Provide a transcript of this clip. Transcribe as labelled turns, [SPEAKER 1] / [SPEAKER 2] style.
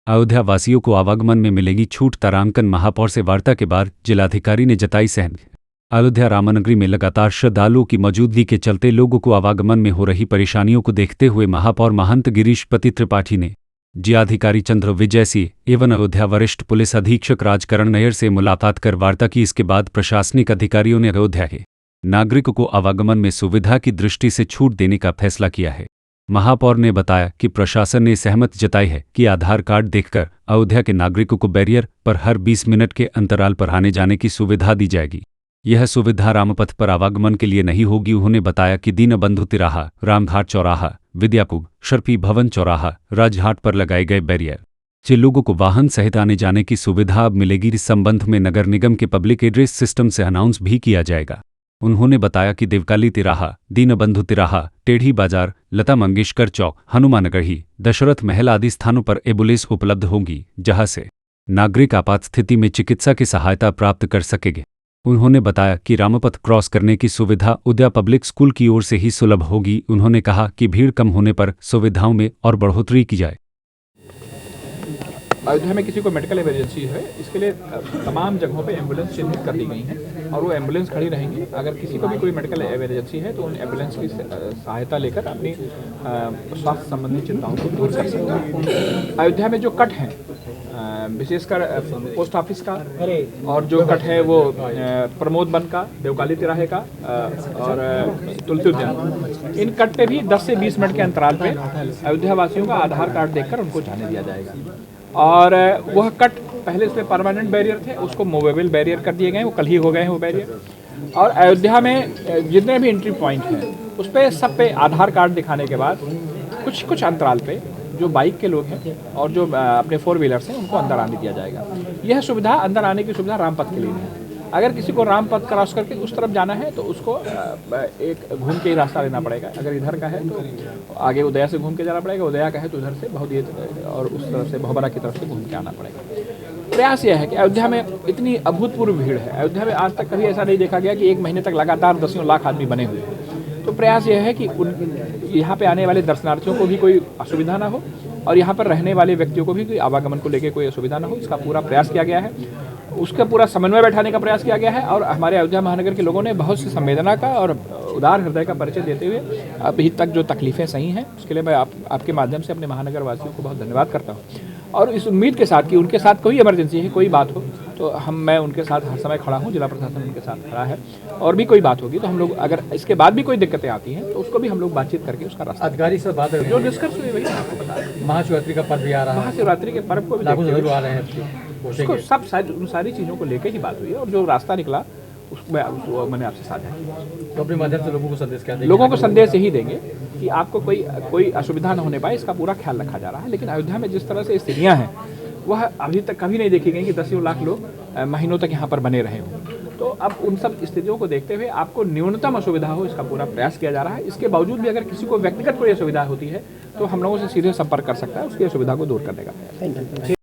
[SPEAKER 1] अयोध्या वासियों को आवागमन में मिलेगी छूट। तारांकन महापौर से वार्ता के बाद जिलाधिकारी ने जताई सहमति। अयोध्या रामनगरी में लगातार श्रद्धालुओं की मौजूदगी के चलते लोगों को आवागमन में हो रही परेशानियों को देखते हुए महापौर महंत गिरीश पति त्रिपाठी ने जिलाधिकारी चंद्र विजय सिंह एवं अयोध्या वरिष्ठ पुलिस अधीक्षक राजकरण नैयर से मुलाकात कर वार्ता की। इसके बाद प्रशासनिक अधिकारियों ने अयोध्या के नागरिकों को आवागमन में सुविधा की दृष्टि से छूट देने का फैसला किया है। महापौर ने बताया कि प्रशासन ने सहमति जताई है कि आधार कार्ड देखकर अयोध्या के नागरिकों को बैरियर पर हर 20 मिनट के अंतराल पर आने जाने की सुविधा दी जाएगी। यह सुविधा रामपथ पर आवागमन के लिए नहीं होगी। उन्होंने बताया कि दीनबंधु तिराहा, रामघाट चौराहा, विद्याकुंज, शर्फी भवन चौराहा, राजघाट पर लगाए गए बैरियर से लोगों को वाहन सहित आने जाने की सुविधा अब मिलेगी। इस संबंध में नगर निगम के पब्लिक एड्रेस सिस्टम से अनाउंस भी किया जाएगा। उन्होंने बताया कि देवकाली तिराहा, दीनबंधु तिराहा, टेढ़ी बाजार, लता मंगेशकर चौक, हनुमानगढ़ी, दशरथ महल आदि स्थानों पर एम्बुलेंस उपलब्ध होंगी, जहां से नागरिक आपात स्थिति में चिकित्सा की सहायता प्राप्त कर सकेंगे। उन्होंने बताया कि रामपथ क्रॉस करने की सुविधा उद्या पब्लिक स्कूल की ओर से ही सुलभ होगी। उन्होंने कहा कि भीड़ कम होने पर सुविधाओं में और बढ़ोतरी की जाए।
[SPEAKER 2] अयोध्या में किसी को मेडिकल इमरजेंसी है, इसके लिए तमाम जगहों पे एम्बुलेंस चिन्हित कर दी गई हैं और वो एम्बुलेंस खड़ी रहेंगी। अगर किसी को भी कोई मेडिकल इमरजेंसी है तो उन एम्बुलेंस की सहायता लेकर अपनी स्वास्थ्य संबंधी चिंताओं को दूर कर सकते हैं। अयोध्या में जो कट हैं, विशेषकर पोस्ट ऑफिस का, और जो कट है वो प्रमोद वन का, देवकाली तिराहे का और तुलसी उद्यान, इन कट पे भी 10 से 20 मिनट के अंतराल पे अयोध्या वासियों का आधार कार्ड देखकर उनको जाने दिया जाएगा। और वह कट पहले इसमें परमानेंट बैरियर थे, उसको मूवेबल बैरियर कर दिए गए, वो कल ही हो गए हैं वो बैरियर। और अयोध्या में जितने भी एंट्री पॉइंट हैं उस पर सब पे आधार कार्ड दिखाने के बाद कुछ अंतराल पे जो बाइक के लोग हैं और जो अपने 4 व्हीलर्स हैं उनको अंदर आने दिया जाएगा। यह सुविधा, अंदर आने की सुविधा रामपथ के लिए नहीं है। अगर किसी को रामपथ क्रॉस करके उस तरफ जाना है तो उसको एक घूम के ही रास्ता लेना पड़ेगा। अगर इधर का है तो आगे उदया से घूम के जाना पड़ेगा, उदया का है तो उधर से बहुत और उस तरफ से भवरा की तरफ से घूम के आना पड़ेगा। प्रयास यह है कि अयोध्या में इतनी अभूतपूर्व भीड़ है। अयोध्या में आज तक कभी ऐसा नहीं देखा गया कि एक महीने तक लगातार दसियों लाख आदमी बने हुए हैं। तो प्रयास यह है कि यहाँ पे आने वाले दर्शनार्थियों को भी कोई असुविधा ना हो और यहाँ पर रहने वाले व्यक्तियों को भी कोई आवागमन को लेकर कोई असुविधा ना हो। इसका पूरा प्रयास किया गया है, उसका पूरा समन्वय बैठाने का प्रयास किया गया है। और हमारे अयोध्या महानगर के लोगों ने बहुत सी संवेदना का और उदार हृदय का परिचय देते हुए अभी तक जो तकलीफें सही हैं उसके लिए मैं आपके माध्यम से अपने महानगर वासियों को बहुत धन्यवाद करता हूँ। और इस उम्मीद के साथ कि उनके साथ कोई इमरजेंसी है, कोई बात हो तो मैं उनके साथ हर समय खड़ा हूँ, जिला प्रशासन उनके साथ खड़ा है। और भी कोई बात होगी तो हम लोग, अगर इसके बाद भी कोई दिक्कतें आती हैं तो उसको भी हम लोग बातचीत करके उसका रास्ता
[SPEAKER 3] अधिकारी से बात
[SPEAKER 2] जो डिस्कस हुई वही आपको बता दें।
[SPEAKER 3] महाशिवरात्रि का पर्व भी आ रहा है,
[SPEAKER 2] महाशिवरात्रि के पर्व को भी
[SPEAKER 3] आ रहे हैं,
[SPEAKER 2] उसको सब उन सारी चीज़ों को लेकर ही बात हुई है और जो रास्ता निकला उसको मैंने आपसे साझा किया।
[SPEAKER 3] तो अपने माध्यम से लोगों को संदेश क्या देंगे?
[SPEAKER 2] लोगों को संदेश यही देंगे कि आपको कोई असुविधा न होने पाए, इसका पूरा ख्याल रखा जा रहा है। लेकिन अयोध्या में जिस तरह से स्थितियाँ हैं वह अभी तक कभी नहीं देखी गई कि 10 लाख लोग महीनों तक यहाँ पर बने रहे हों। तो अब उन सब स्थितियों को देखते हुए आपको न्यूनतम असुविधा हो, इसका पूरा प्रयास किया जा रहा है। इसके बावजूद भी अगर किसी को व्यक्तिगत कोई असुविधा होती है तो हम लोगों से सीधे संपर्क कर सकता है उसकी असुविधा को दूर करने का।